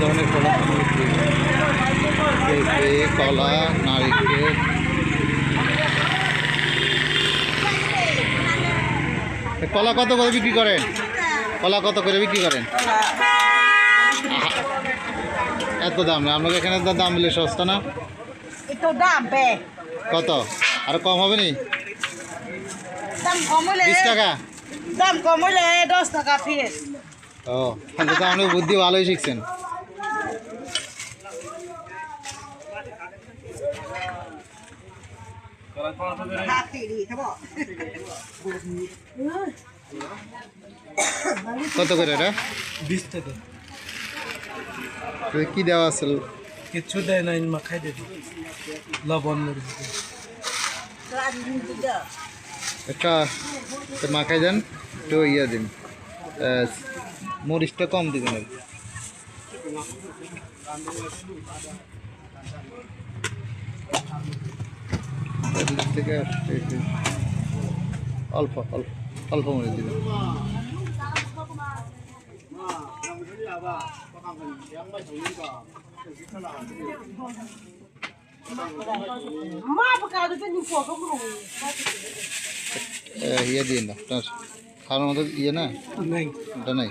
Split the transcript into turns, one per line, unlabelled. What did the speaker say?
ধরনের কলা কলা নারিকেল। কলা কত করে বিক্রি করেন? কলা কত করে বিক্রি করেন? এত দাম না আপনাকে এখানে দাম মিলে সস্তা না? কত আর কম হবে নি? 20 টাকা।
দাম কম হলে 10 টাকা পিস।
ও তাহলে তো আপনি বুদ্ধি ভালোই শিখছেন। কত করে এটা?
20 টাকা।
কি দেওয়া আছে?
কিছু দেয় না, মাখাই দেবে লবণের
একটা মাখাই দেন, একটু ইয়ে দিন, মরিচটা কম দিবেন আর থেকে অল্প অল্প অল্প মরিচ দিবেন। ইয়ে দিন না আপনার খাওয়ার মতো ইয়ে না, ওটা নাই।